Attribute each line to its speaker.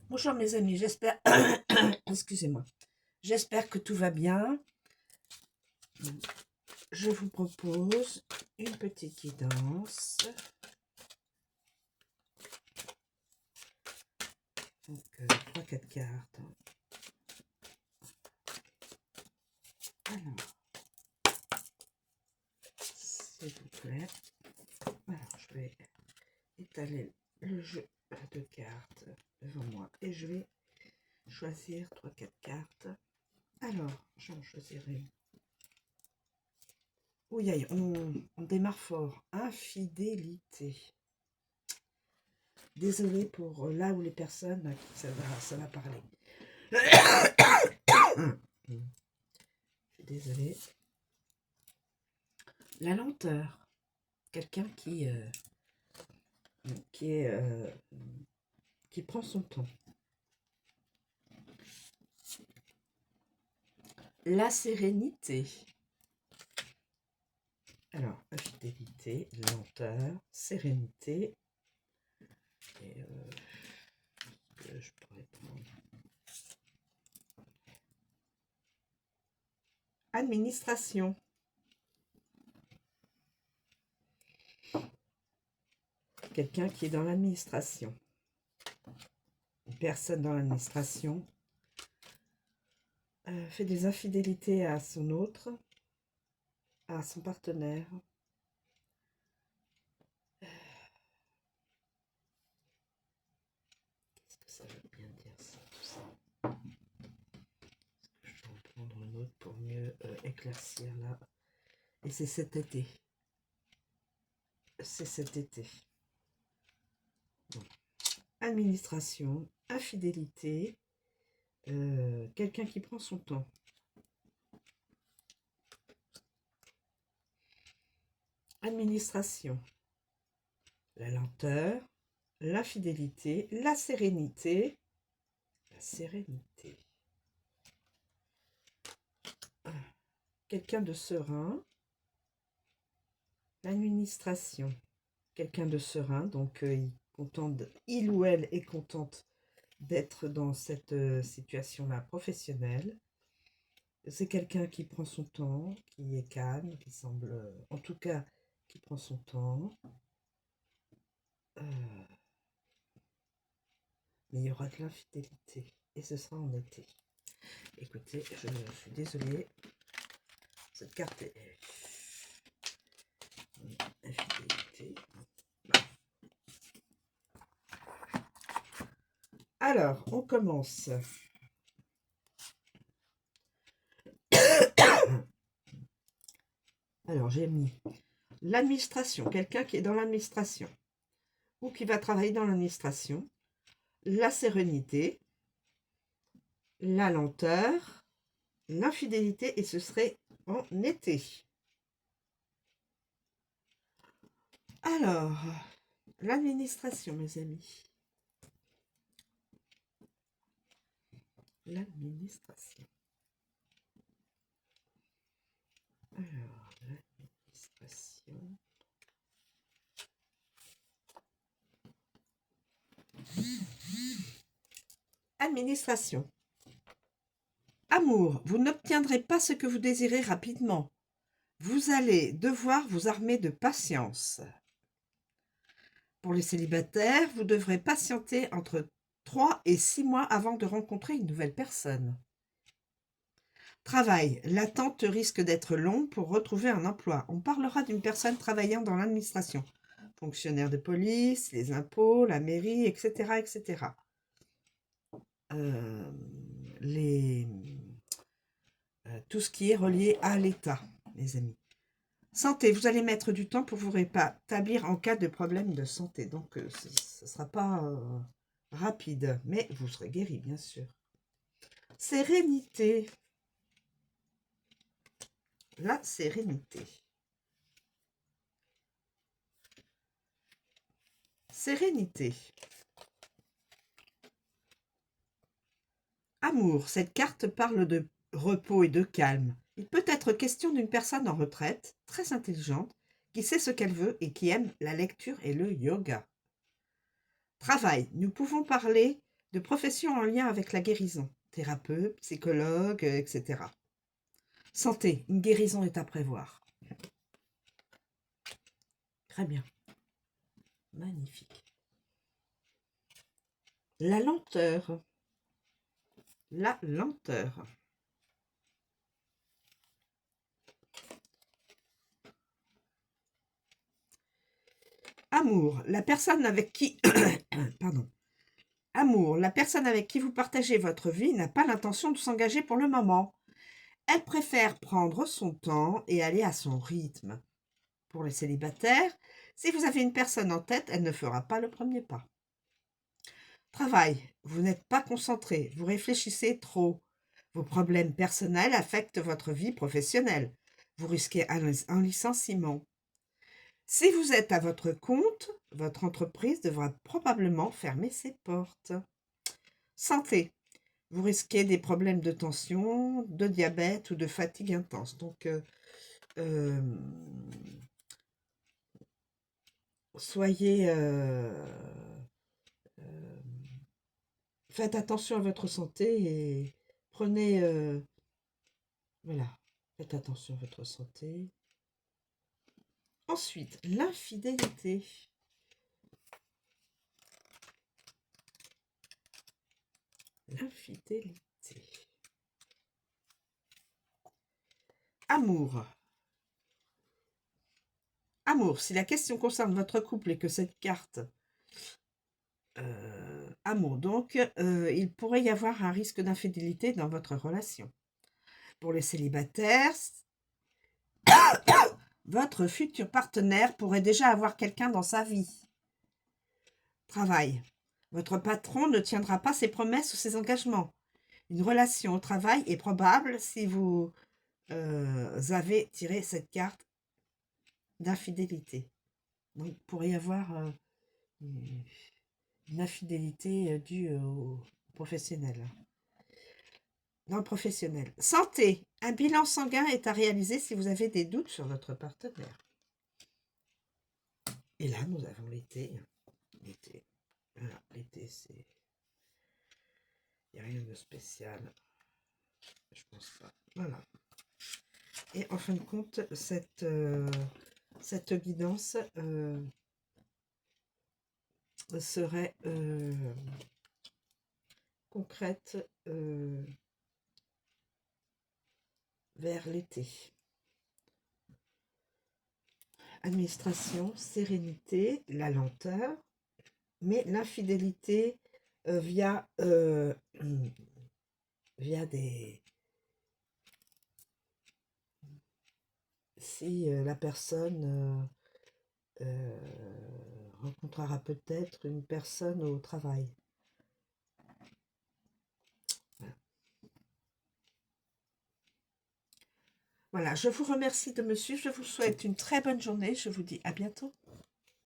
Speaker 1: Bonjour mes amis, j'espère excusez-moi. J'espère que tout va bien. Je vous propose une petite guidance. Donc 3-4 cartes. Alors, s'il vous plaît. Alors, je vais étaler le jeu de cartes devant moi et je vais choisir 3-4 cartes. Alors, j'en choisirai une. Oui, aïe, on démarre fort. Infidélité. Désolée pour là où les personnes à qui ça va parler. Je suis désolée. La lenteur. Quelqu'un qui prend son temps. La sérénité. Alors, infidélité, lenteur, sérénité. Et je pourrais prendre. Administration. Quelqu'un qui est dans l'administration. Une personne dans l'administration fait des infidélités à son autre, à son partenaire. Qu'est-ce que ça veut bien dire ça, tout ça? Je vais en prendre une autre pour mieux éclaircir là. Et c'est cet été. C'est cet été. Bon. Administration, infidélité, quelqu'un qui prend son temps. Administration, la lenteur, l'infidélité, la sérénité. La sérénité. Quelqu'un de serein. L'administration, quelqu'un de serein, donc il ou elle est contente d'être dans cette situation-là professionnelle. C'est quelqu'un qui prend son temps, qui est calme, qui semble, en tout cas, qui prend son temps. Mais il y aura de l'infidélité et ce sera en été. Écoutez, je suis désolée. Cette carte est infidélité. Alors, on commence. Alors, j'ai mis l'administration, quelqu'un qui est dans l'administration ou qui va travailler dans l'administration, la sérénité, la lenteur, l'infidélité, et ce serait en été. Alors, l'administration, mes amis. L'administration. Alors, l'administration. Administration. Amour, vous n'obtiendrez pas ce que vous désirez rapidement. Vous allez devoir vous armer de patience. Pour les célibataires, vous devrez patienter entre 3 et 6 mois avant de rencontrer une nouvelle personne. Travail, l'attente risque d'être longue pour retrouver un emploi. On parlera d'une personne travaillant dans l'administration. Fonctionnaire de police, les impôts, la mairie, etc. etc. Tout ce qui est relié à l'État, les amis. Santé, vous allez mettre du temps pour vous rétablir en cas de problème de santé. Donc, ce ne sera pas rapide, mais vous serez guéri, bien sûr. Sérénité. La sérénité. Sérénité. Amour, cette carte parle de repos et de calme. Il peut être question d'une personne en retraite, très intelligente, qui sait ce qu'elle veut et qui aime la lecture et le yoga. Travail, nous pouvons parler de profession en lien avec la guérison, thérapeute, psychologue, etc. Santé, une guérison est à prévoir. Très bien. Magnifique. La lenteur. La lenteur. Amour, la personne avec qui... Pardon. Amour, la personne avec qui vous partagez votre vie n'a pas l'intention de s'engager pour le moment. Elle préfère prendre son temps et aller à son rythme. Pour les célibataires, si vous avez une personne en tête, elle ne fera pas le premier pas. Travail, vous n'êtes pas concentré, vous réfléchissez trop. Vos problèmes personnels affectent votre vie professionnelle. Vous risquez un licenciement. Si vous êtes à votre compte, votre entreprise devra probablement fermer ses portes. Santé, vous risquez des problèmes de tension, de diabète ou de fatigue intense. Donc, soyez... faites attention à votre santé et prenez... voilà, faites attention à votre santé. Ensuite, l'infidélité. L'infidélité. Amour. Amour, si la question concerne votre couple et que cette carte... amour, donc, il pourrait y avoir un risque d'infidélité dans votre relation. Pour les célibataires, votre futur partenaire pourrait déjà avoir quelqu'un dans sa vie. Travail. Votre patron ne tiendra pas ses promesses ou ses engagements. Une relation au travail est probable si vous avez tiré cette carte d'infidélité. Donc, il pourrait y avoir une infidélité due au professionnel. Dans le professionnel. Santé. Un bilan sanguin est à réaliser si vous avez des doutes sur votre partenaire. Et là, nous avons l'été. L'été. Voilà, l'été, c'est... Il n'y a rien de spécial. Je pense pas. Voilà. Et en fin de compte, cette guidance serait concrète vers l'été. Administration, sérénité, la lenteur, mais l'infidélité via des... Si la personne rencontrera peut-être une personne au travail. Voilà, je vous remercie de me suivre. Je vous souhaite une très bonne journée. Je vous dis à bientôt.